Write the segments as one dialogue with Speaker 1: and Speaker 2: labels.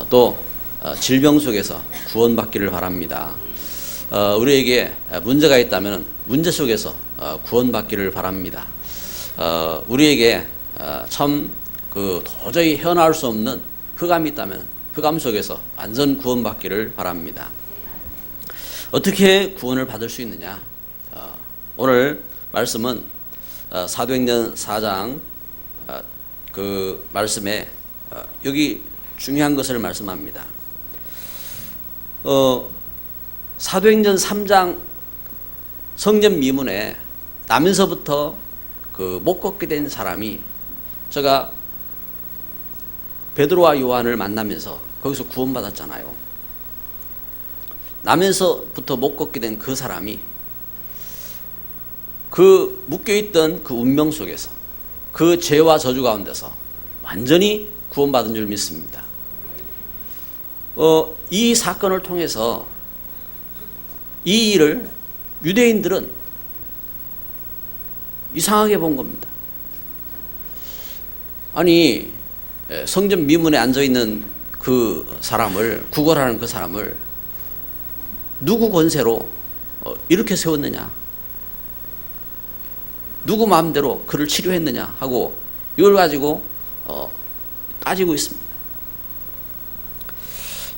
Speaker 1: 또 질병 속에서 구원받기를 바랍니다. 우리에게 문제가 있다면 문제 속에서 구원받기를 바랍니다. 우리에게 참 도저히 헤어나올 수 없는 흑암이 있다면 흑암 속에서 완전 구원받기를 바랍니다. 어떻게 구원을 받을 수 있느냐? 오늘 말씀은 사도행전 4장 그 말씀에 여기 중요한 것을 말씀합니다. 사도행전 3장 성전 미문에 나면서부터 못 걷게 된 사람이, 제가 베드로와 요한을 만나면서 거기서 구원받았잖아요. 나면서부터 못 걷게 된 그 사람이 그 묶여있던 그 운명 속에서 그 죄와 저주 가운데서 완전히 구원받은 줄 믿습니다. 이 사건을 통해서 이 일을 유대인들은 이상하게 본 겁니다. 아니, 성전 미문에 앉아있는 그 사람을, 구걸하는 그 사람을 누구 권세로 이렇게 세웠느냐, 누구 마음대로 그를 치료했느냐 하고 이걸 가지고 따지고 있습니다.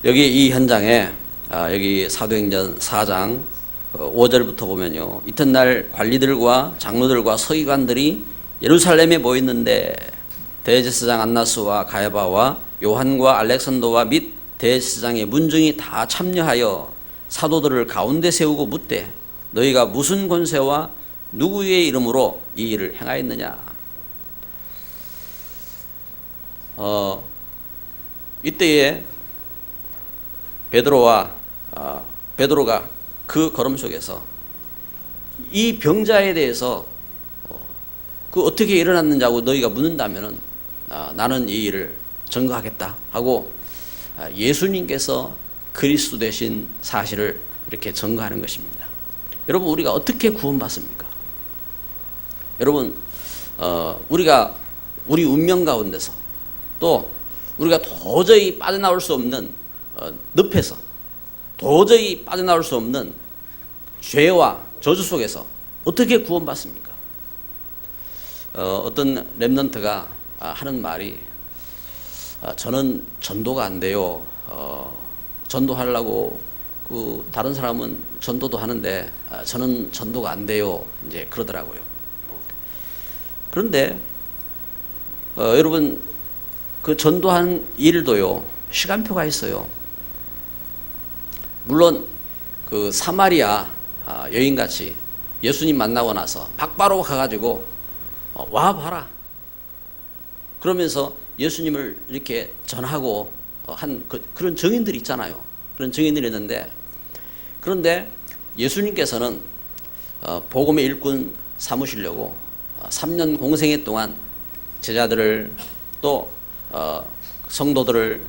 Speaker 1: 여기 이 현장에 여기 사도행전 4장 5절부터 보면요, 이튿날 관리들과 장로들과 서기관들이 예루살렘에 모였는데 대제사장 안나스와 가야바와 요한과 알렉산더와 및 대제사장의 문중이 다 참여하여 사도들을 가운데 세우고 묻되 너희가 무슨 권세와 누구의 이름으로 이 일을 행하였느냐. 이때에 베드로가 그 걸음 속에서 이 병자에 대해서 어떻게 일어났는지하고 너희가 묻는다면은 나는 이 일을 증거하겠다 하고 예수님께서 그리스도 되신 사실을 이렇게 증거하는 것입니다. 여러분, 우리가 어떻게 구원받습니까? 여러분, 우리가 우리 운명 가운데서 또 우리가 도저히 빠져나올 수 없는 늪에서 도저히 빠져나올 수 없는 죄와 저주 속에서 어떻게 구원받습니까? 어떤 렘넌트가 하는 말이 저는 전도가 안 돼요. 전도하려고 다른 사람은 전도도 하는데 저는 전도가 안 돼요. 이제 그러더라고요. 그런데 여러분, 그 전도한 일도요, 시간표가 있어요. 물론 그 사마리아 여인같이 예수님 만나고 나서 바로 가가지고 와 봐라 그러면서 예수님을 이렇게 전하고 한 그런 증인들이 있잖아요. 그런 증인들이 있는데, 그런데 예수님께서는 복음의 일꾼 삼으시려고 3년 공생애 동안 제자들을 또 성도들을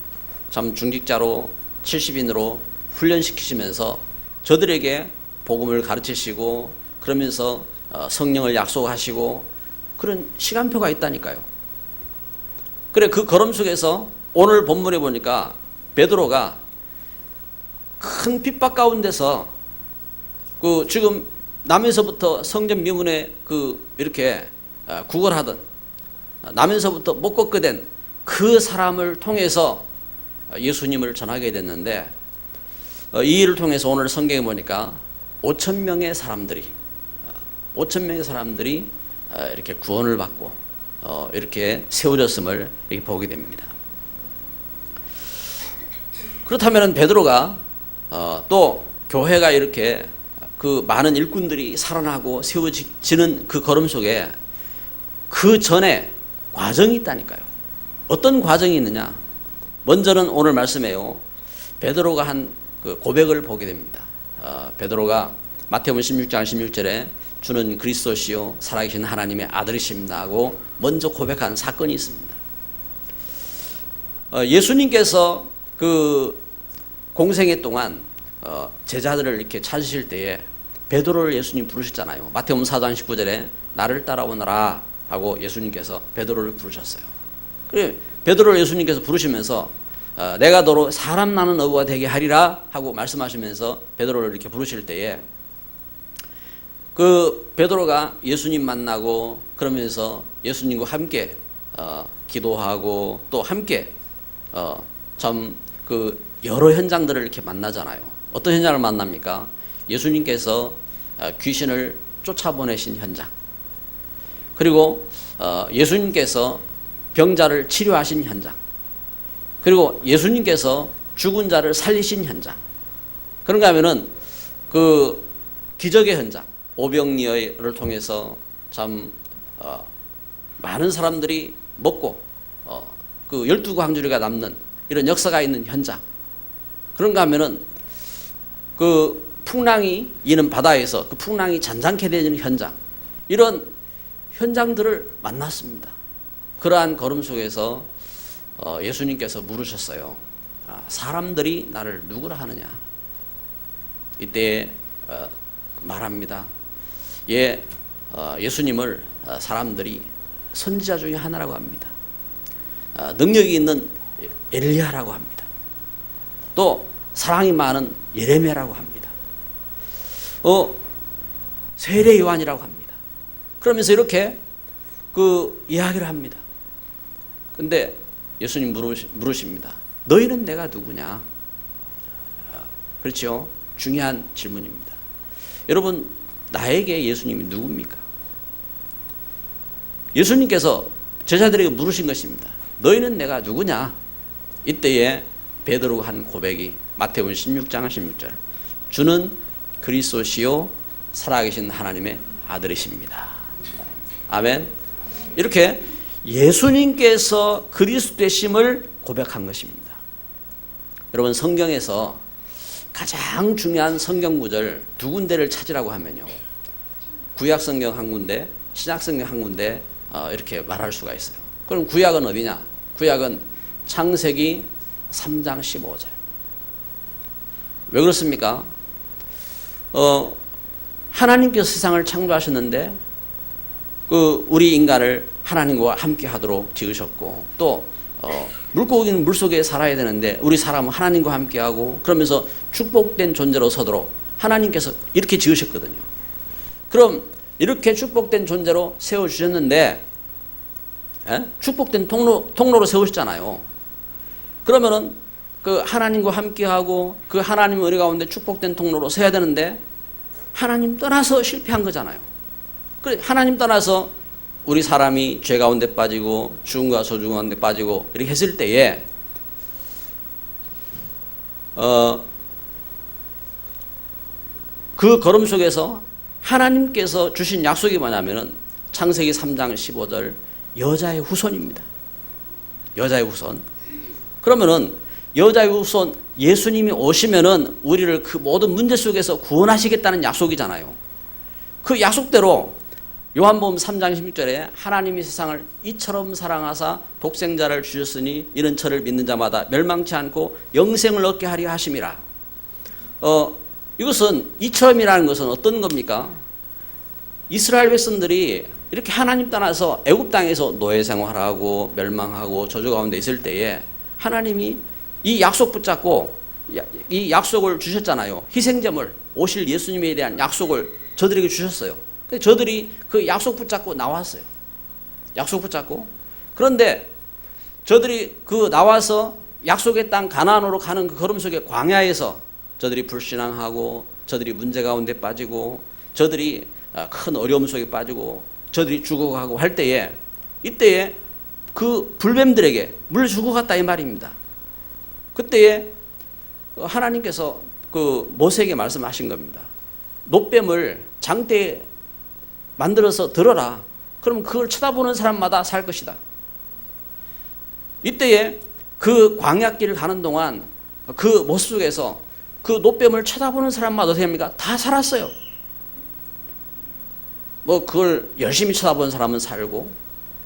Speaker 1: 참 중직자로 70인으로 훈련시키시면서 저들에게 복음을 가르치시고 그러면서 성령을 약속하시고 그런 시간표가 있다니까요. 그래, 그 걸음 속에서 오늘 본문에 보니까 베드로가 큰 핍박 가운데서 지금 남에서부터 성전 미문에 이렇게 구걸하던 남에서부터 못 걷게 된 그 사람을 통해서 예수님을 전하게 됐는데, 이 일을 통해서 오늘 성경에 보니까 5,000명의 사람들이 이렇게 구원을 받고 이렇게 세워졌음을 이렇게 보게 됩니다. 그렇다면 베드로가 또 교회가 이렇게 그 많은 일꾼들이 살아나고 세워지는 그 걸음 속에 그 전에 과정이 있다니까요. 어떤 과정이 있느냐? 먼저는 오늘 말씀에요, 베드로가 한 그 고백을 보게 됩니다. 베드로가 마태복음 16장 16절에 주는 그리스도시요 살아계신 하나님의 아들이십니다 하고 먼저 고백한 사건이 있습니다. 예수님께서 그 공생애 동안 제자들을 이렇게 찾으실 때에 베드로를 예수님 부르셨잖아요. 마태복음 4장 19절에 나를 따라오너라 하고 예수님께서 베드로를 부르셨어요. 그래, 베드로를 예수님께서 부르시면서 내가 너로 사람 낳는 어부가 되게 하리라 하고 말씀하시면서 베드로를 이렇게 부르실 때에 그 베드로가 예수님 만나고 그러면서 예수님과 함께 기도하고 또 함께 참 그 여러 현장들을 이렇게 만나잖아요. 어떤 현장을 만납니까? 예수님께서 귀신을 쫓아보내신 현장, 그리고 예수님께서 병자를 치료하신 현장, 그리고 예수님께서 죽은 자를 살리신 현장. 그런가 하면은 그 기적의 현장, 오병이어를 통해서 참 많은 사람들이 먹고 그 12광주리가 남는 이런 역사가 있는 현장. 그런가 하면은 그 풍랑이 이는 바다에서 그 풍랑이 잔잔케 되는 현장, 이런 현장들을 만났습니다. 그러한 걸음 속에서 예수님께서 물으셨어요. 사람들이 나를 누구라 하느냐? 이때 말합니다. 예수님을 사람들이 선지자 중에 하나라고 합니다. 능력이 있는 엘리야라고 합니다. 또 사랑이 많은 예레미야라고 합니다. 세례 요한이라고 합니다. 그러면서 이렇게 그 이야기를 합니다. 근데 예수님 물으십니다. 너희는 내가 누구냐? 그렇죠? 중요한 질문입니다. 여러분, 나에게 예수님이 누굽니까? 예수님께서 제자들에게 물으신 것입니다. 너희는 내가 누구냐? 이때에 베드로가 한 고백이 마태복음 16장 16절. 주는 그리스도시요 살아계신 하나님의 아들이십니다. 아멘. 이렇게 예수님께서 그리스도 되심을 고백한 것입니다. 여러분, 성경에서 가장 중요한 성경 구절 두 군데를 찾으라고 하면요, 구약 성경 한 군데, 신약 성경 한 군데 이렇게 말할 수가 있어요. 그럼 구약은 어디냐? 구약은 창세기 3장 15절. 왜 그렇습니까? 하나님께서 세상을 창조하셨는데 그 우리 인간을 하나님과 함께 하도록 지으셨고, 또 물고기는 물속에 살아야 되는데 우리 사람은 하나님과 함께 하고, 그러면서 축복된 존재로 서도록 하나님께서 이렇게 지으셨거든요. 그럼 이렇게 축복된 존재로 세워주셨는데, 축복된 통로로 세우셨잖아요. 그러면은 그 하나님과 함께하고 그 하나님 우리 가운데 축복된 통로로 서야 되는데 하나님 떠나서 실패한 거잖아요. 그래, 하나님 떠나서 우리 사람이 죄 가운데 빠지고 죽음과 소중 가운데 빠지고 이렇게 했을 때에 그 걸음 속에서 하나님께서 주신 약속이 뭐냐면은 창세기 3장 15절 여자의 후손입니다. 여자의 후손. 그러면은 여자의 후손 예수님이 오시면은 우리를 그 모든 문제 속에서 구원하시겠다는 약속이잖아요. 그 약속대로 요한복음 3장 16절에 하나님이 세상을 이처럼 사랑하사 독생자를 주셨으니 이는 저를 믿는 자마다 멸망치 않고 영생을 얻게 하려 하심이라. 이것은 이처럼이라는 것은 어떤 겁니까? 이스라엘 백성들이 이렇게 하나님 떠나서 애굽 땅에서 노예 생활하고 멸망하고 저주 가운데 있을 때에 하나님이 이 약속 붙잡고 이 약속을 주셨잖아요. 희생제물, 오실 예수님에 대한 약속을 저들에게 주셨어요. 저들이 그 약속 붙잡고 나왔어요. 약속 붙잡고. 그런데 저들이 그 나와서 약속의 땅 가나안으로 가는 그 걸음 속에 광야에서 저들이 불신앙하고 저들이 문제 가운데 빠지고 저들이 큰 어려움 속에 빠지고 저들이 죽어가고 할 때에 이때에 그 불뱀들에게 물 주고 갔다 이 말입니다. 그때에 하나님께서 그 모세에게 말씀하신 겁니다. 놋뱀을 장대에 만들어서 들어라. 그럼 그걸 쳐다보는 사람마다 살 것이다. 이때에 그 광야길을 가는 동안 그 모습 속에서 그 놋뱀을 쳐다보는 사람마다 어떻게 합니까? 다 살았어요. 뭐 그걸 열심히 쳐다본 사람은 살고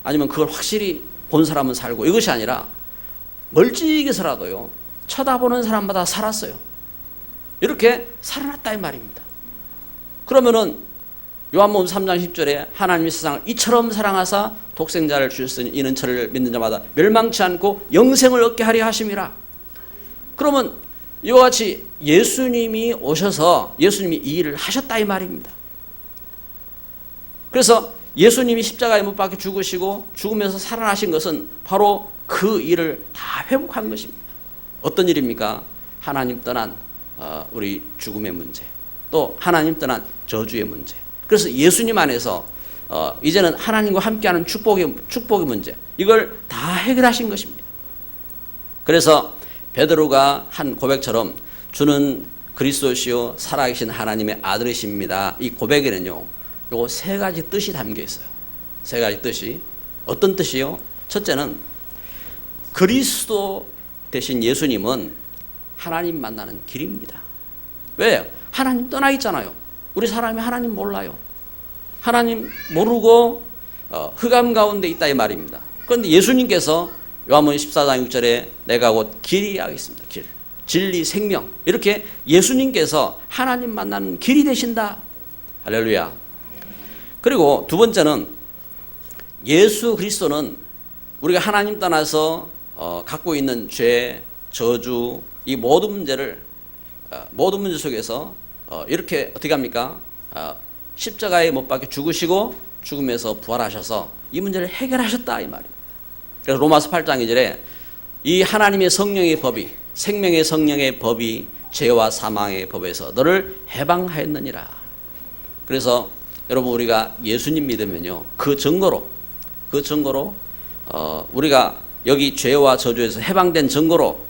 Speaker 1: 아니면 그걸 확실히 본 사람은 살고 이것이 아니라 멀찍이서라도요 쳐다보는 사람마다 살았어요. 이렇게 살아났다 이 말입니다. 그러면은 요한복음 3장 10절에 하나님이 세상을 이처럼 사랑하사 독생자를 주셨으니 이는 저를 믿는 자마다 멸망치 않고 영생을 얻게 하려 하심이라. 그러면 이와 같이 예수님이 오셔서 예수님이 이 일을 하셨다 이 말입니다. 그래서 예수님이 십자가에 못 박혀 죽으시고 죽으면서 살아나신 것은 바로 그 일을 다 회복한 것입니다. 어떤 일입니까? 하나님 떠난 우리 죽음의 문제, 또 하나님 떠난 저주의 문제. 그래서 예수님 안에서 이제는 하나님과 함께하는 축복의 문제, 이걸 다 해결하신 것입니다. 그래서 베드로가 한 고백처럼 주는 그리스도시요 살아계신 하나님의 아들이십니다. 이 고백에는요, 요 세 가지 뜻이 담겨 있어요. 세 가지 뜻이. 어떤 뜻이요? 첫째는 그리스도 대신 예수님은 하나님 만나는 길입니다. 왜요? 하나님 떠나 있잖아요. 우리 사람이 하나님 몰라요. 하나님 모르고 흑암 가운데 있다 이 말입니다. 그런데 예수님께서 요한복음 14장 6절에 내가 곧 길이 하겠습니다. 길, 진리, 생명, 이렇게 예수님께서 하나님 만나는 길이 되신다. 할렐루야. 그리고 두 번째는 예수 그리스도는 우리가 하나님 떠나서 갖고 있는 죄, 저주, 이 모든 문제를 모든 문제 속에서 이렇게 어떻게 합니까? 십자가에 못 박혀 죽으시고 죽음에서 부활하셔서 이 문제를 해결하셨다 이 말입니다. 그래서 로마서 8장 2절에 이 하나님의 성령의 법이, 생명의 성령의 법이 죄와 사망의 법에서 너를 해방하였느니라. 그래서 여러분, 우리가 예수님 믿으면요, 그 증거로 우리가 여기 죄와 저주에서 해방된 증거로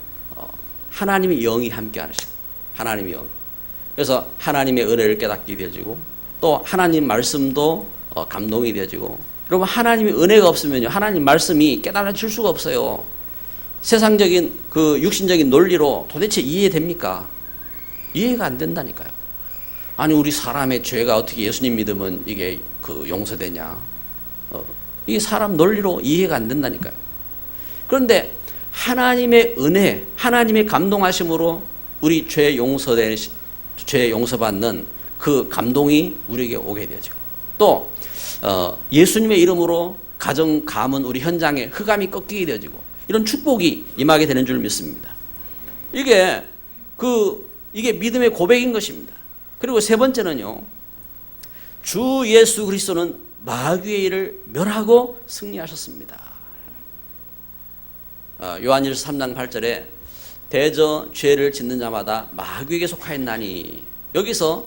Speaker 1: 하나님의 영이 함께 하시고, 하나님의 영. 그래서 하나님의 은혜를 깨닫게 되어지고, 또 하나님 말씀도 감동이 되어지고. 여러분, 하나님의 은혜가 없으면요, 하나님 말씀이 깨달아질 수가 없어요. 세상적인 그 육신적인 논리로 도대체 이해됩니까? 이해가 안 된다니까요. 아니, 우리 사람의 죄가 어떻게 예수님 믿으면 이게 그 용서되냐? 이게 사람 논리로 이해가 안 된다니까요. 그런데 하나님의 은혜, 하나님의 감동하심으로 우리 죄 용서받는 그 감동이 우리에게 오게 되죠. 또 예수님의 이름으로 가정 가문 우리 현장에 흑암이 꺾이게 되어지고 이런 축복이 임하게 되는 줄 믿습니다. 이게 믿음의 고백인 것입니다. 그리고 세 번째는요, 주 예수 그리스도는 마귀의 일을 멸하고 승리하셨습니다. 요한일서 3장 8절에 대저 죄를 짓는 자마다 마귀에게 속하였나니, 여기서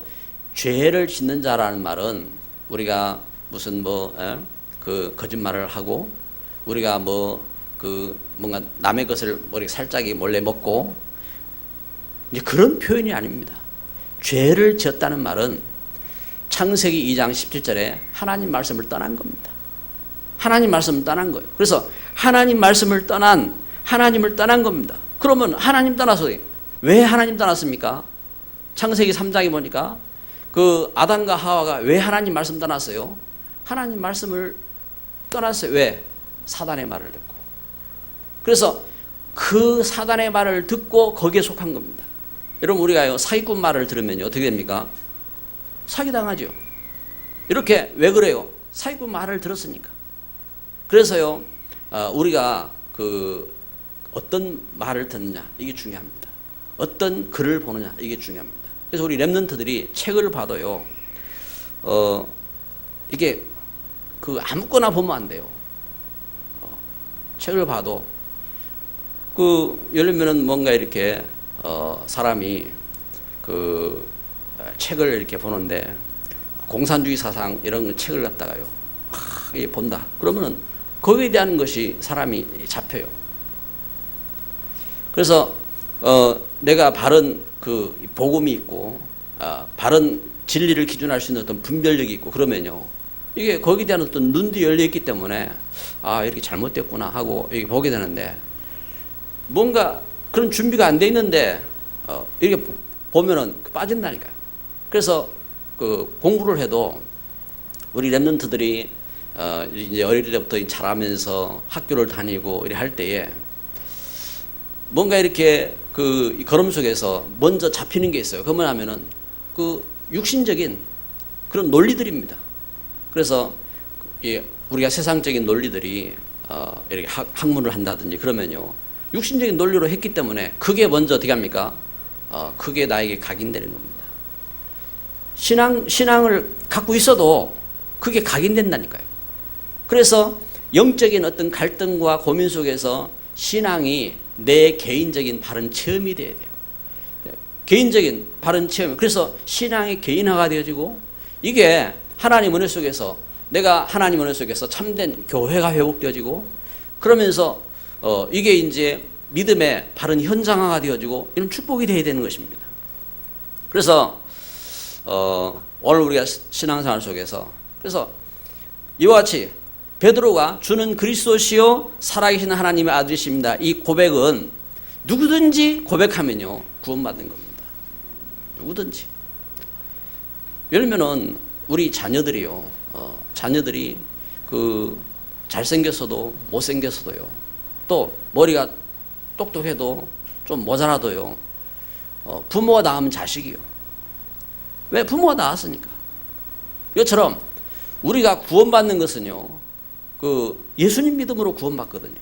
Speaker 1: 죄를 짓는 자라는 말은 우리가 무슨 그 거짓말을 하고 우리가 뭔가 남의 것을 우리 살짝이 몰래 먹고 이제 그런 표현이 아닙니다. 죄를 지었다는 말은 창세기 2장 17절에 하나님 말씀을 떠난 겁니다. 하나님 말씀을 떠난 거예요. 그래서 하나님 말씀을 떠난 하나님을 떠난 겁니다. 그러면 하나님 떠나서 왜 하나님 떠났습니까? 창세기 3장에 보니까 그 아담과 하와가 왜 하나님 말씀 떠났어요? 하나님 말씀을 떠났어요. 왜? 사단의 말을 듣고. 그래서 그 사단의 말을 듣고 거기에 속한 겁니다. 여러분, 우리가요, 사기꾼 말을 들으면요, 어떻게 됩니까? 사기당하죠. 이렇게 왜 그래요? 사기꾼 말을 들었으니까. 그래서요, 우리가 어떤 말을 듣느냐, 이게 중요합니다. 어떤 글을 보느냐, 이게 중요합니다. 그래서 우리 랩런트들이 책을 봐도요, 이게 아무거나 보면 안 돼요. 책을 봐도 예를 들면은 뭔가 이렇게 사람이 책을 이렇게 보는데 공산주의 사상 이런 책을 갖다가요, 본다. 그러면은 거기에 대한 것이 사람이 잡혀요. 그래서 내가 바른 복음이 있고 바른 진리를 기준할 수 있는 어떤 분별력이 있고 그러면요, 이게 거기에 대한 어떤 눈도 열려 있기 때문에 이렇게 잘못됐구나 하고 이렇게 보게 되는데, 뭔가 그런 준비가 안 돼 있는데 이렇게 보면은 빠진다니까요. 그래서 공부를 해도 우리 랩런트들이 이제 어릴 때부터 자라면서 학교를 다니고 이렇게 할 때에 뭔가 이렇게 걸음 속에서 먼저 잡히는 게 있어요. 그러면 하면은 육신적인 그런 논리들입니다. 그래서 우리가 세상적인 논리들이 이렇게 학문을 한다든지 그러면요, 육신적인 논리로 했기 때문에 그게 먼저 어떻게 합니까? 그게 나에게 각인되는 겁니다. 신앙을 갖고 있어도 그게 각인된다니까요. 그래서 영적인 어떤 갈등과 고민 속에서 신앙이 내 개인적인 바른 체험이 되어야 돼요. 개인적인 바른 체험. 그래서 신앙이 개인화가 되어지고 이게 하나님 은혜 속에서 내가 하나님 은혜 속에서 참된 교회가 회복되어지고 그러면서 이게 이제 믿음의 바른 현장화가 되어지고 이런 축복이 되어야 되는 것입니다. 그래서 오늘 우리가 신앙생활 속에서 그래서 이와 같이 베드로가 주는 그리스도시요 살아계신 하나님의 아들이십니다. 이 고백은 누구든지 고백하면요 구원받는 겁니다. 누구든지. 예를 들면은 우리 자녀들이요, 자녀들이 그 잘생겼어도 못생겼어도요, 또 머리가 똑똑해도 좀 모자라도요, 부모가 낳으면 자식이요. 왜? 부모가 낳았으니까. 이것처럼 우리가 구원받는 것은요, 그 예수님 믿음으로 구원받거든요.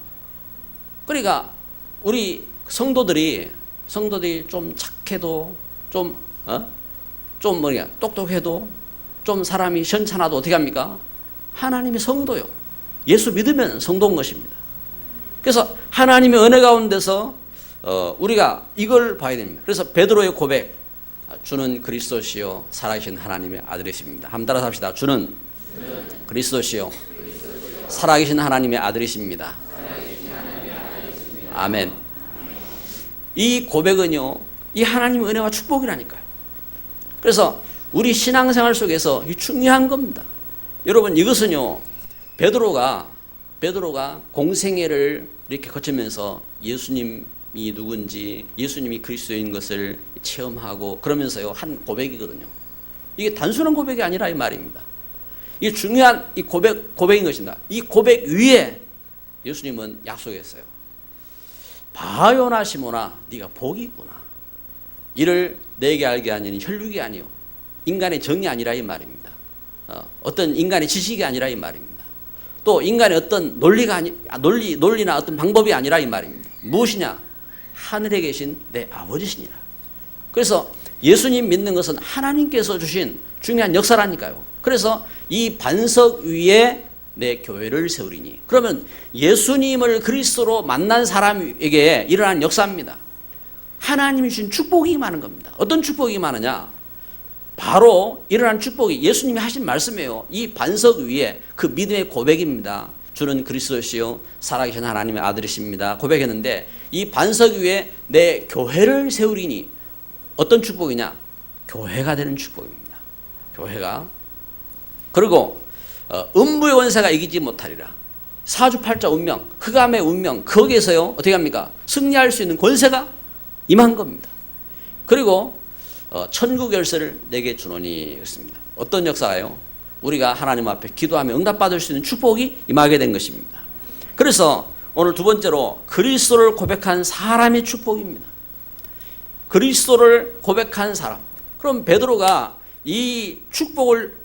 Speaker 1: 그러니까 우리 성도들이 좀 착해도 좀 똑똑해도 좀 사람이 현찮아도 어떻게 합니까? 하나님의 성도요. 예수 믿으면 성도인 것입니다. 그래서 하나님의 은혜 가운데서 우리가 이걸 봐야 됩니다. 그래서 베드로의 고백, 주는 그리스도시요 살아계신 하나님의 아들이십니다. 한번 따라서 합시다. 주는 그리스도시요 살아계신 하나님의 아들이십니다. 아멘. 이 고백은요, 이 하나님의 은혜와 축복이라니까요. 그래서 우리 신앙생활 속에서 중요한 겁니다. 여러분, 이것은요, 베드로가 공생애를 이렇게 거치면서 예수님이 누군지, 예수님이 그리스도인 것을 체험하고 그러면서요, 한 고백이거든요. 이게 단순한 고백이 아니라 이 말입니다. 이게 중요한 이 고백인 것입니다. 이 고백 위에 예수님은 약속했어요. 바요나 시모나 네가 복이 있구나. 이를 내게 알게 하니 혈육이 아니요 인간의 정이 아니라 이 말입니다. 어떤 인간의 지식이 아니라 이 말입니다. 또 인간의 어떤 논리나 어떤 방법이 아니라 이 말입니다. 무엇이냐? 하늘에 계신 내 아버지시니라. 그래서 예수님 믿는 것은 하나님께서 주신 중요한 역사라니까요. 그래서 이 반석 위에 내 교회를 세우리니. 그러면 예수님을 그리스도로 만난 사람에게 일어난 역사입니다. 하나님이 주신 축복이 많은 겁니다. 어떤 축복이 많으냐? 바로 일어난 축복이 예수님이 하신 말씀이에요. 이 반석 위에 그 믿음의 고백입니다. 주는 그리스도시요 살아계신 하나님의 아들이십니다. 고백했는데 이 반석 위에 내 교회를 세우리니. 어떤 축복이냐? 교회가 되는 축복입니다. 교회가. 그리고 음부의 원세가 이기지 못하리라. 사주팔자 운명, 흑암의 운명, 거기에서요 어떻게 합니까? 승리할 수 있는 권세가 임한 겁니다. 그리고 천국 열쇠를 내게 주노니 그렇습니다. 어떤 역사예요? 우리가 하나님 앞에 기도하며 응답받을 수 있는 축복이 임하게 된 것입니다. 그래서 오늘 두 번째로 그리스도를 고백한 사람의 축복입니다. 그리스도를 고백한 사람. 그럼 베드로가 이 축복을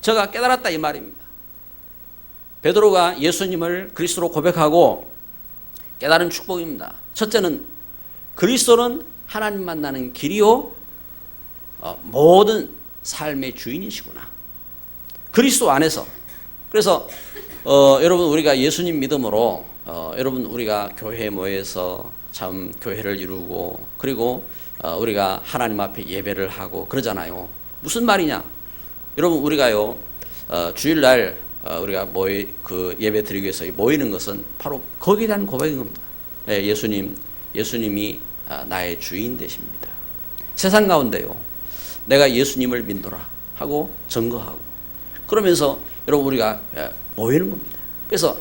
Speaker 1: 제가 깨달았다 이 말입니다. 베드로가 예수님을 그리스도로 고백하고 깨달은 축복입니다. 첫째는 그리스도는 하나님 만나는 길이요 모든 삶의 주인이시구나. 그리스도 안에서. 그래서 여러분 우리가 예수님 믿음으로 여러분 우리가 교회에 모여서 참 교회를 이루고 그리고 우리가 하나님 앞에 예배를 하고 그러잖아요. 무슨 말이냐? 여러분 우리가요 주일날 우리가 예배 드리기 위해서 모이는 것은 바로 거기에 대한 고백인 겁니다. 예수님이 나의 주인 되십니다. 세상 가운데요 내가 예수님을 믿노라 하고 증거하고 그러면서 여러분 우리가 모이는 겁니다. 그래서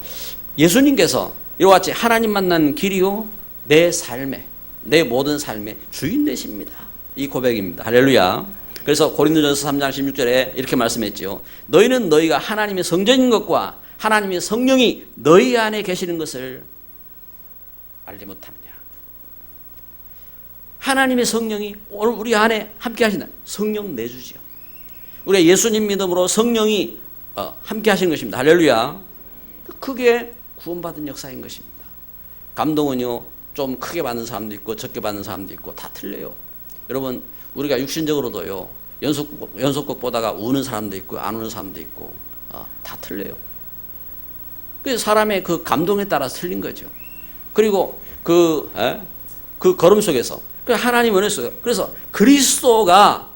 Speaker 1: 예수님께서 이와 같이 하나님 만나는 길이요 내 삶의 내 모든 삶의 주인 되십니다. 이 고백입니다. 할렐루야. 그래서 고린도전서 3장 16절에 이렇게 말씀했죠. 너희는 너희가 하나님의 성전인 것과 하나님의 성령이 너희 안에 계시는 것을 알지 못하느냐. 하나님의 성령이 오늘 우리 안에 함께 하신다. 성령 내주지요. 우리가 예수님 믿음으로 성령이 함께 하신 것입니다. 할렐루야. 그게 구원받은 역사인 것입니다. 감동은요 좀 크게 받는 사람도 있고 적게 받는 사람도 있고 다 틀려요. 여러분 우리가 육신적으로도요 연속곡 보다가 우는 사람도 있고 안 우는 사람도 있고 다 틀려요. 그래서 사람의 그 감동에 따라서 틀린 거죠. 그리고 그 걸음 속에서 하나님 은혜서 그래서 그리스도가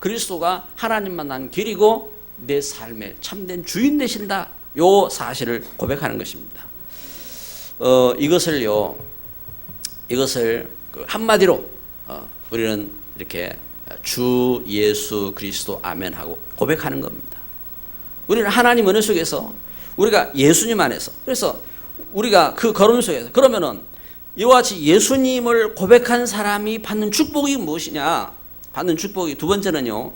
Speaker 1: 하나님 만난 길이고 내 삶의 참된 주인 되신다. 요 사실을 고백하는 것입니다. 이것을 한마디로 우리는 이렇게 주 예수 그리스도 아멘 하고 고백하는 겁니다. 우리는 하나님 은혜 속에서 우리가 예수님 안에서 그래서 우리가 그 걸음 속에서 그러면은 이와 같이 예수님을 고백한 사람이 받는 축복이 무엇이냐? 받는 축복이 두 번째는요.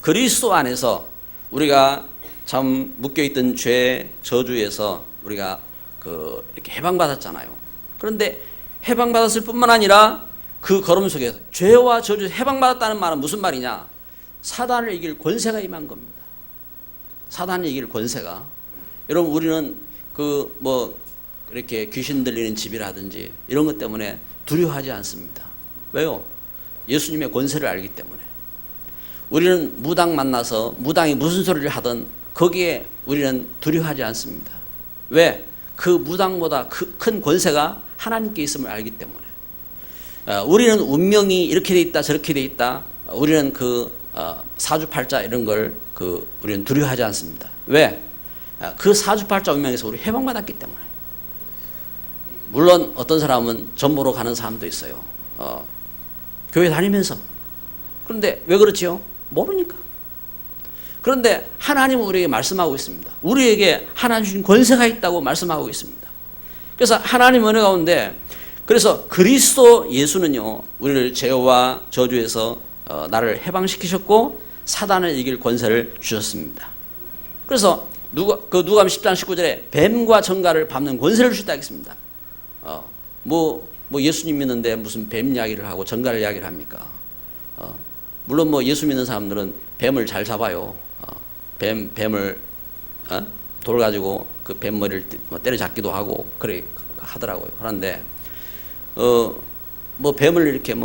Speaker 1: 그리스도 안에서 우리가 참 묶여있던 죄 저주에서 우리가 이렇게 해방받았잖아요. 그런데 해방받았을 뿐만 아니라 그 걸음 속에서 죄와 저주 해방받았다는 말은 무슨 말이냐? 사단을 이길 권세가 임한 겁니다. 사단을 이길 권세가. 여러분 우리는 이렇게 귀신 들리는 집이라든지 이런 것 때문에 두려워하지 않습니다. 왜요? 예수님의 권세를 알기 때문에. 우리는 무당 만나서 무당이 무슨 소리를 하든 거기에 우리는 두려워하지 않습니다. 왜? 그 무당보다 큰 권세가 하나님께 있음을 알기 때문에. 우리는 운명이 이렇게 돼 있다 저렇게 돼 있다. 우리는 사주팔자 이런 걸 우리는 두려워하지 않습니다. 왜? 그 사주팔자 운명에서 우리 해방받았기 때문에. 물론 어떤 사람은 전 보러 가는 사람도 있어요. 교회 다니면서. 그런데 왜 그렇지요? 모르니까. 그런데 하나님은 우리에게 말씀하고 있습니다. 우리에게 하나님 주신 권세가 있다고 말씀하고 있습니다. 그래서 하나님 은혜 가운데 그래서 그리스도 예수는요 우리를 죄와 저주에서 나를 해방시키셨고 사단을 이길 권세를 주셨습니다. 그래서 누가복음 10장 19절에 뱀과 정갈을 밟는 권세를 주셨다 했습니다. 예수님 믿는데 무슨 뱀 이야기를 하고 정갈 이야기를 합니까? 물론 예수 믿는 사람들은 뱀을 잘 잡아요. 뱀을 돌 가지고 그 뱀 머리를 때려잡기도 하고 그래 하더라고요. 그런데 뱀을 이렇게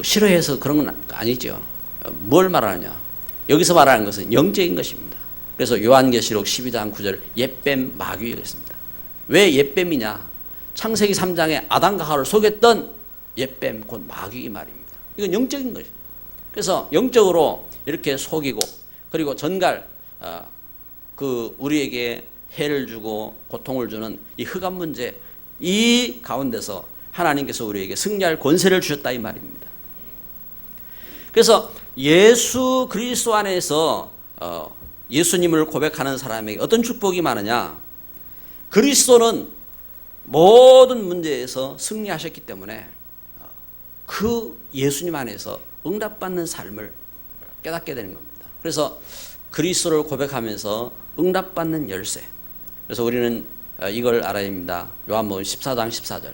Speaker 1: 싫어해서 그런 건 아니죠. 뭘 말하느냐? 여기서 말하는 것은 영적인 것입니다. 그래서 요한계시록 12장 9절 옛뱀 마귀 그랬습니다. 왜 옛뱀이냐? 창세기 3장에 아담과 하와를 속였던 옛뱀 곧 마귀 이 말입니다. 이건 영적인 것이죠. 그래서 영적으로 이렇게 속이고 그리고 전갈 우리에게 해를 주고 고통을 주는 이 흑암 문제 이 가운데서 하나님께서 우리에게 승리할 권세를 주셨다 이 말입니다. 그래서 예수 그리스도 안에서 예수님을 고백하는 사람에게 어떤 축복이 많으냐? 그리스도는 모든 문제에서 승리하셨기 때문에 그 예수님 안에서 응답받는 삶을 깨닫게 되는 겁니다. 그래서 그리스도를 고백하면서 응답받는 열쇠. 그래서 우리는 이걸 알아야 됩니다. 요한복음 14장 14절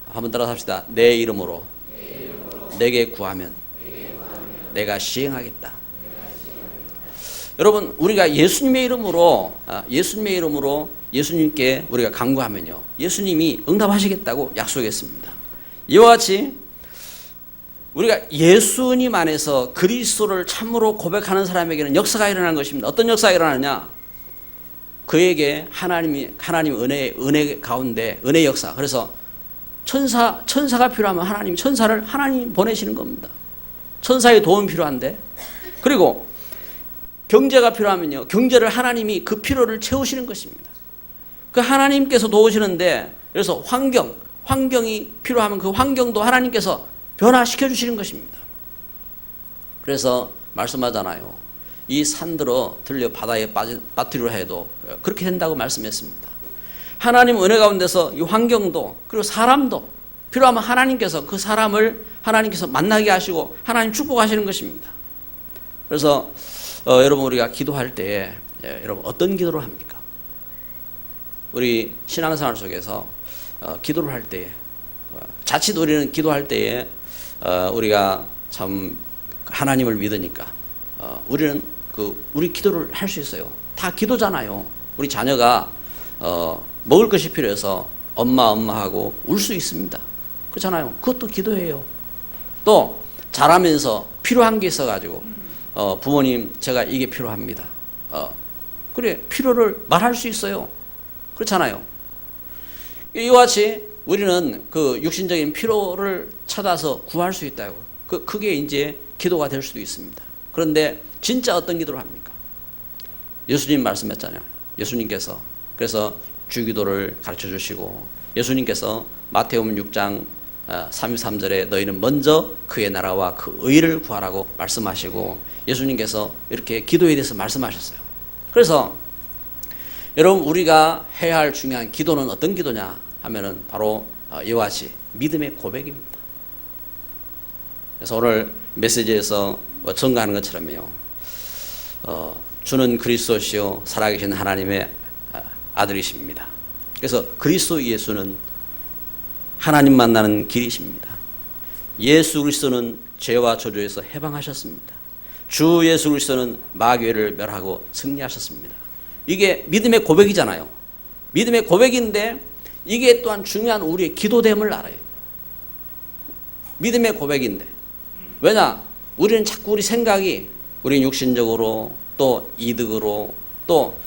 Speaker 1: 한번 따라서 합시다. 내 이름으로 내게 구하면 내가 시행하겠다. 여러분 우리가 예수님의 이름으로 예수님께 우리가 간구하면요 예수님이 응답하시겠다고 약속했습니다. 이와 같이 우리가 예수님 안에서 그리스도를 참으로 고백하는 사람에게는 역사가 일어나는 것입니다. 어떤 역사가 일어나느냐? 그에게 하나님 은혜 가운데 은혜 역사. 그래서 천사가 필요하면 하나님 보내시는 겁니다. 천사의 도움이 필요한데 그리고 경제가 필요하면요 경제를 하나님이 그 필요를 채우시는 것입니다. 그 하나님께서 도우시는데 그래서 환경이 필요하면 그 환경도 하나님께서 변화시켜 주시는 것입니다. 그래서 말씀하잖아요. 이 산들어 들려 바다에 빠뜨리려 해도 그렇게 된다고 말씀했습니다. 하나님 은혜 가운데서 이 환경도 그리고 사람도 필요하면 하나님께서 그 사람을 하나님께서 만나게 하시고 하나님 축복하시는 것입니다. 그래서 여러분 우리가 기도할 때에 여러분 어떤 기도를 합니까? 우리 신앙생활 속에서 기도를 할 때에 자칫 우리는 기도할 때에 우리가 참 하나님을 믿으니까 우리는 우리 기도를 할 수 있어요. 다 기도잖아요. 우리 자녀가 먹을 것이 필요해서 엄마 하고 울 수 있습니다. 그렇잖아요. 그것도 기도예요. 또 자라면서 필요한 게 있어가지고 부모님 제가 이게 필요합니다. 그래 필요를 말할 수 있어요. 그렇잖아요. 이와 같이 우리는 그 육신적인 필요를 찾아서 구할 수 있다고. 그게 이제 기도가 될 수도 있습니다. 그런데 진짜 어떤 기도를 합니까? 예수님 말씀했잖아요. 예수님께서 그래서 주기도를 가르쳐 주시고 예수님께서 마태복음 6장 33절에 너희는 먼저 그의 나라와 그 의를 구하라고 말씀하시고 예수님께서 이렇게 기도에 대해서 말씀하셨어요. 그래서 여러분 우리가 해야 할 중요한 기도는 어떤 기도냐 하면은 바로 이와 같이 믿음의 고백입니다. 그래서 오늘 메시지에서 증거하는 것처럼요. 주는 그리스도시요 살아계신 하나님의 아들이십니다. 그래서 그리스도 예수는 하나님 만나는 길이십니다. 예수 그리스도는 죄와 저주에서 해방하셨습니다. 주 예수 그리스도는 마귀를 멸하고 승리하셨습니다. 이게 믿음의 고백이잖아요. 믿음의 고백인데 이게 또한 중요한 우리의 기도됨을 알아요. 믿음의 고백인데 왜냐? 우리는 자꾸 우리 생각이 우리는 육신적으로 또 이득으로 또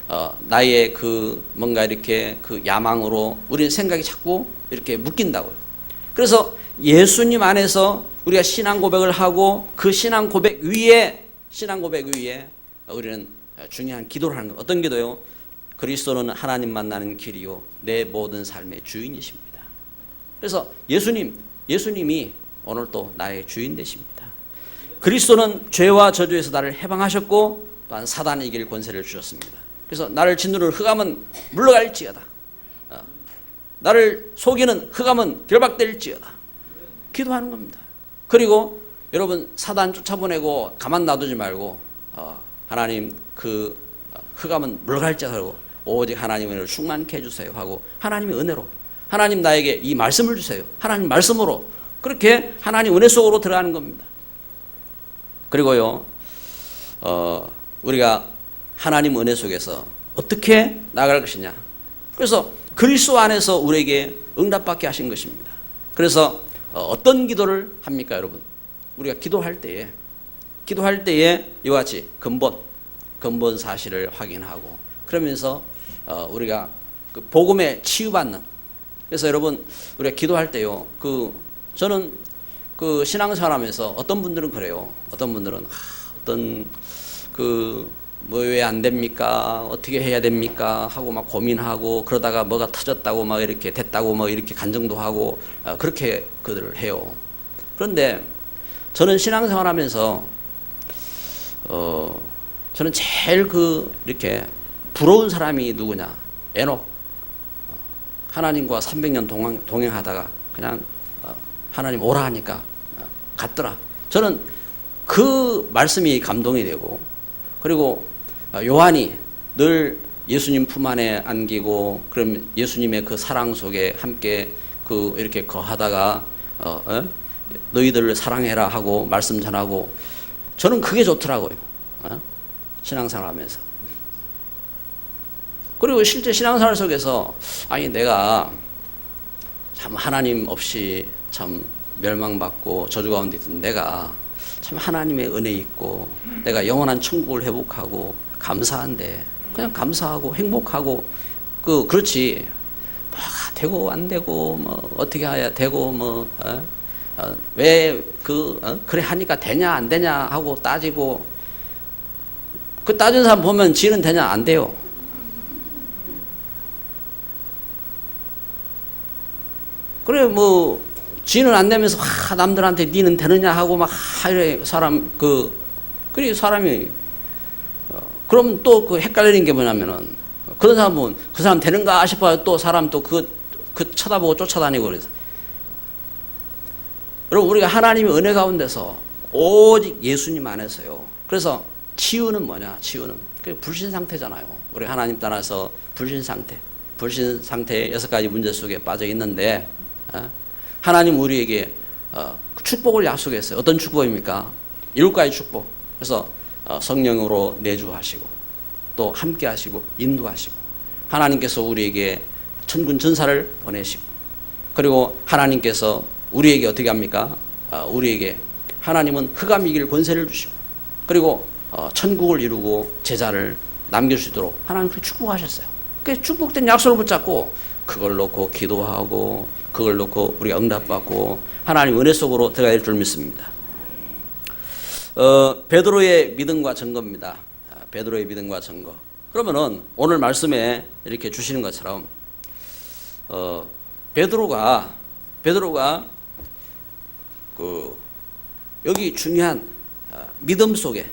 Speaker 1: 나의 그 뭔가 이렇게 그 야망으로 우리는 생각이 자꾸 이렇게 묶인다고요. 그래서 예수님 안에서 우리가 신앙 고백을 하고 그 신앙 고백 위에 우리는 중요한 기도를 하는 거예요. 어떤 기도요? 그리스도는 하나님 만나는 길이요 내 모든 삶의 주인이십니다. 그래서 예수님이 오늘 또 나의 주인 되십니다. 그리스도는 죄와 저주에서 나를 해방하셨고 또한 사단이 이길 권세를 주셨습니다. 그래서 나를 짓누르는 흑암은 물러갈지어다. 나를 속이는 흑암은 결박될지어다. 기도하는 겁니다. 그리고 여러분 사단 쫓아보내고 가만 놔두지 말고 하나님 그 흑암은 물러갈지어다 하고 오직 하나님의 은혜를 충만케 해주세요 하고 하나님의 은혜로 하나님 나에게 이 말씀을 주세요. 하나님 말씀으로 그렇게 하나님 은혜 속으로 들어가는 겁니다. 그리고요 우리가 하나님 은혜 속에서 어떻게 나아갈 것이냐. 그래서 그리스도 안에서 우리에게 응답받게 하신 것입니다. 그래서 어떤 기도를 합니까 여러분? 우리가 기도할 때에 이와 같이 근본 사실을 확인하고 그러면서 우리가 그 복음에 치유받는. 그래서 여러분 우리가 기도할 때요 저는 그 신앙생활하면서 어떤 분들은 그래요. 어떤 분들은 뭐 왜 안 됩니까? 어떻게 해야 됩니까? 하고 막 고민하고 그러다가 뭐가 터졌다고 막 이렇게 됐다고 막 이렇게 간증도 하고 그렇게 그들을 해요. 그런데 저는 신앙생활하면서 저는 제일 이렇게 부러운 사람이 누구냐? 에녹. 하나님과 300년 동행하다가 그냥 하나님 오라 하니까 갔더라. 저는 그 말씀이 감동이 되고 그리고 요한이 늘 예수님 품 안에 안기고 그럼 예수님의 그 사랑 속에 함께 이렇게 거하다가 너희들을 사랑해라 하고 말씀 전하고 저는 그게 좋더라고요. 신앙생활 하면서. 그리고 실제 신앙생활 속에서 내가 참 하나님 없이 참 멸망받고 저주 가운데 있던 내가 참 하나님의 은혜 있고 내가 영원한 천국을 회복하고 감사한데 그냥 감사하고 행복하고 그렇지 뭐가 되고 안 되고 뭐 어떻게 해야 되고 뭐 왜 그래 하니까 되냐 안 되냐 하고 따지고 그 따지는 사람 보면 지는 되냐 안 돼요. 그래 뭐 지는 안 되면서 남들한테 니는 되느냐 하고 막 이래 사람 그리고 사람이 그러면 또 헷갈리는 게 뭐냐면은 그런 사람은 그 사람 되는가 싶어요. 또 사람 또 쳐다보고 쫓아다니고 그래서 여러분 우리가 하나님의 은혜 가운데서 오직 예수님 안에서요. 그래서 치유는 뭐냐? 치유는 그 불신 상태잖아요. 우리 하나님 따라서 불신 상태의 6가지 문제 속에 빠져 있는데 하나님 우리에게 축복을 약속했어요. 어떤 축복입니까? 7가지 축복. 그래서 성령으로 내주하시고 또 함께 하시고 인도하시고 하나님께서 우리에게 천군 천사를 보내시고 그리고 하나님께서 우리에게 어떻게 합니까? 우리에게 하나님은 흑암 이길 권세를 주시고 그리고 천국을 이루고 제자를 남길 수 있도록 하나님 그렇게 축복하셨어요. 그 축복된 약속을 붙잡고 그걸 놓고 기도하고 그걸 놓고 우리가 응답받고 하나님 은혜 속으로 들어가야 될 줄 믿습니다. 베드로의 믿음과 증거입니다. 베드로의 믿음과 증거. 그러면은 오늘 말씀에 이렇게 주시는 것처럼 베드로가 그 여기 중요한 믿음 속에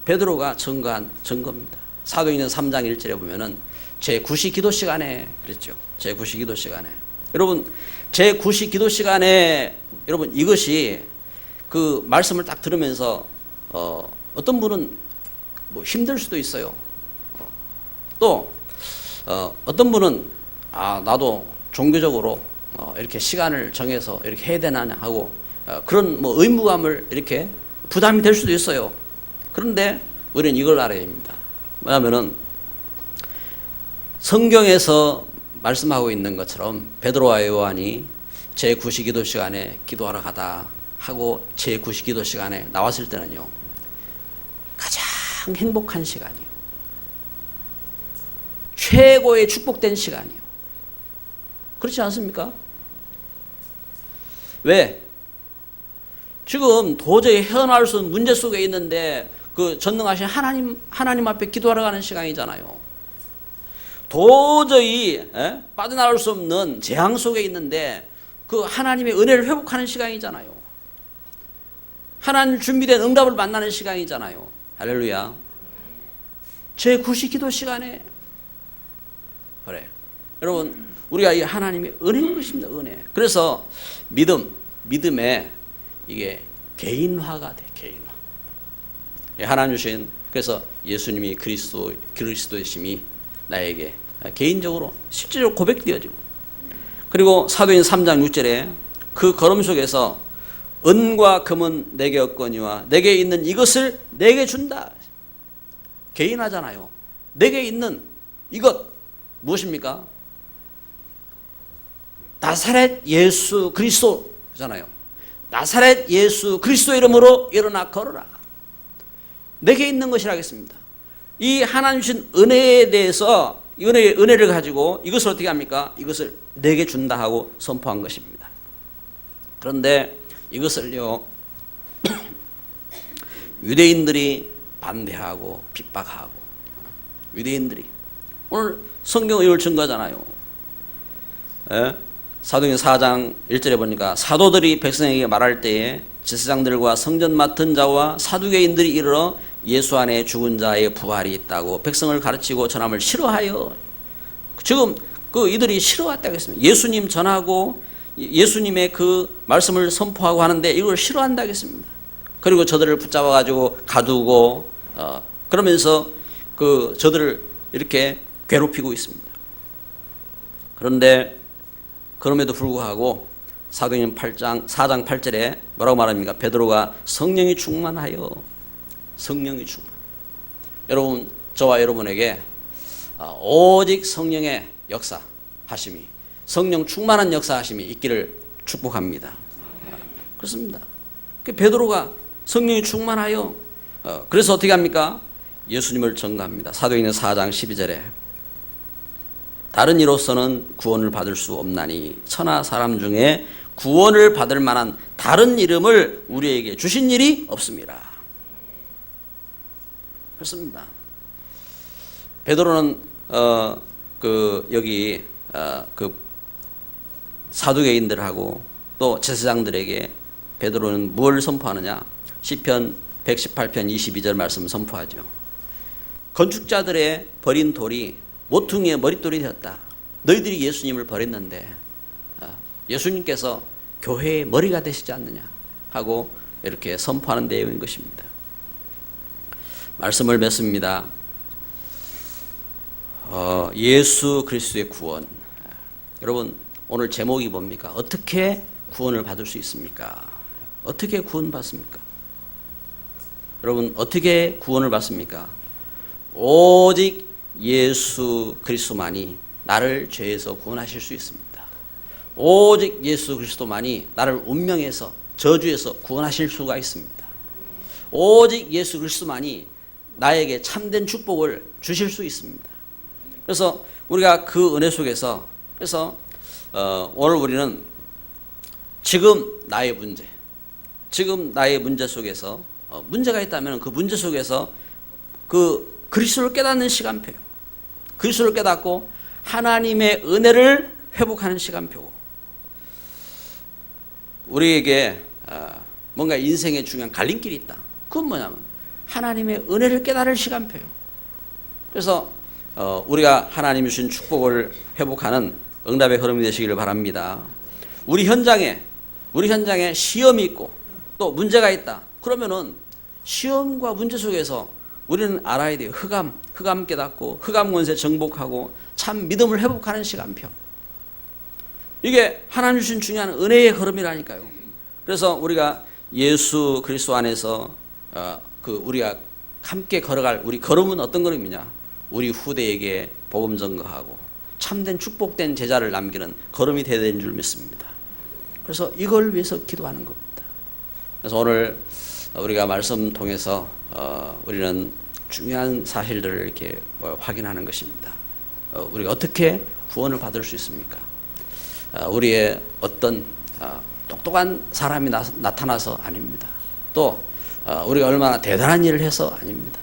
Speaker 1: 베드로가 증거한 증거입니다. 사도행전 3장 1절에 보면은 제9시 기도 시간에 그랬죠. 제9시 기도 시간에. 여러분 제9시 기도 시간에 여러분 이것이 그 말씀을 딱 들으면서 어떤 분은 뭐 힘들 수도 있어요. 또 어떤 분은 나도 종교적으로 이렇게 시간을 정해서 이렇게 해야 되나 하고 그런 뭐 의무감을 이렇게 부담이 될 수도 있어요. 그런데 우리는 이걸 알아야 됩니다. 뭐냐면은 성경에서 말씀하고 있는 것처럼 베드로와 요한이 제9시 기도 시간에 기도하러 가다 하고 제9시 기도 시간에 나왔을 때는요 가장 행복한 시간이요, 최고의 축복된 시간이요. 그렇지 않습니까? 왜? 지금 도저히 헤어나올 수 없는 문제 속에 있는데 그 전능하신 하나님 앞에 기도하러 가는 시간이잖아요. 도저히 빠져나올 수 없는 재앙 속에 있는데 그 하나님의 은혜를 회복하는 시간이잖아요. 하나님 준비된 응답을 만나는 시간이잖아요. 할렐루야. 제9시 기도 시간에 그래. 여러분 우리가 이 하나님의 은혜인 것입니다. 은혜. 그래서 믿음에 이게 개인화가 돼. 개인화. 하나님 주신 그래서 예수님이 그리스도이심이 나에게 개인적으로 실제로 고백되어지고 그리고 사도행 3장 6절에 그 걸음 속에서 은과 금은 내게 없거니와 내게 있는 이것을 내게 준다. 개인화잖아요. 내게 있는 이것 무엇입니까? 나사렛 예수 그리스도잖아요. 나사렛 예수 그리스도 이름으로 일어나 걸어라. 내게 있는 것이라 하겠습니다. 이 하나님 주신 은혜에 대해서 은혜를 가지고 이것을 어떻게 합니까? 이것을 내게 준다 하고 선포한 것입니다. 그런데 이것을요 유대인들이 반대하고 핍박하고 유대인들이 오늘 성경의 이걸 증거하잖아요. 사도행전 4장 1절에 보니까 사도들이 백성에게 말할 때에 제사장들과 성전 맡은 자와 사두개인들이 이르러 예수 안에 죽은 자의 부활이 있다고 백성을 가르치고 전함을 싫어하여 지금 이들이 싫어했다고 했습니다. 예수님 전하고 예수님의 그 말씀을 선포하고 하는데 이걸 싫어한다고 했습니다. 그리고 저들을 붙잡아 가지고 가두고 그러면서 저들을 이렇게 괴롭히고 있습니다. 그런데 그럼에도 불구하고 사도행전 4장 8절에 뭐라고 말합니까? 베드로가 성령이 충만하여 여러분 저와 여러분에게 오직 성령의 역사하심이 성령 충만한 역사하심이 있기를 축복합니다. 그렇습니다. 베드로가 성령이 충만하여 그래서 어떻게 합니까? 예수님을 전가합니다. 사도행전 4장 12절에 다른 이로서는 구원을 받을 수 없나니 천하 사람 중에 구원을 받을 만한 다른 이름을 우리에게 주신 일이 없습니다. 그렇습니다. 베드로는 여기 사두개인들하고 또 제사장들에게 베드로는 뭘 선포하느냐? 시편 118편 22절 말씀을 선포하죠. 건축자들의 버린 돌이 모퉁이의 머릿돌이 되었다. 너희들이 예수님을 버렸는데 예수님께서 교회의 머리가 되시지 않느냐 하고 이렇게 선포하는 내용인 것입니다. 말씀을 맺습니다. 예수 그리스도의 구원. 여러분 오늘 제목이 뭡니까? 어떻게 구원을 받을 수 있습니까? 어떻게 구원받습니까? 여러분 어떻게 구원을 받습니까? 오직 예수 그리스도만이 나를 죄에서 구원하실 수 있습니다. 오직 예수 그리스도만이 나를 운명에서 저주에서 구원하실 수가 있습니다. 오직 예수 그리스도만이 나에게 참된 축복을 주실 수 있습니다. 그래서 우리가 그 은혜 속에서 그래서 오늘 우리는 지금 나의 문제 속에서 문제가 있다면 그 문제 속에서 그 그리스도를 깨닫는 시간표요. 그리스도를 깨닫고 하나님의 은혜를 회복하는 시간표고, 우리에게 뭔가 인생에 중요한 갈림길이 있다. 그건 뭐냐면 하나님의 은혜를 깨달을 시간표예요. 그래서 우리가 하나님이 주신 축복을 회복하는 응답의 흐름이 되시기를 바랍니다. 우리 현장에 시험이 있고 또 문제가 있다. 그러면은 시험과 문제 속에서 우리는 알아야 돼요. 흑암 깨닫고 흑암 권세 정복하고 참 믿음을 회복하는 시간표. 이게 하나님 주신 중요한 은혜의 걸음이라니까요. 그래서 우리가 예수 그리스도 안에서 우리가 함께 걸어갈 우리 걸음은 어떤 걸음이냐? 우리 후대에게 복음 전거하고 참된 축복된 제자를 남기는 걸음이 되어야 되는 줄 믿습니다. 그래서 이걸 위해서 기도하는 겁니다. 그래서 오늘 우리가 말씀 통해서 우리는 중요한 사실들을 이렇게 확인하는 것입니다. 우리가 어떻게 구원을 받을 수 있습니까? 우리의 어떤 똑똑한 사람이 나타나서 아닙니다. 또 우리가 얼마나 대단한 일을 해서 아닙니다.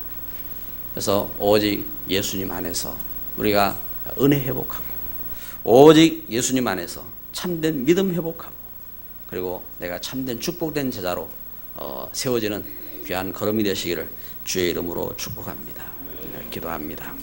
Speaker 1: 그래서 오직 예수님 안에서 우리가 은혜 회복하고 오직 예수님 안에서 참된 믿음 회복하고 그리고 내가 참된 축복된 제자로 세워지는 귀한 걸음이 되시기를 주의 이름으로 축복합니다. 기도합니다.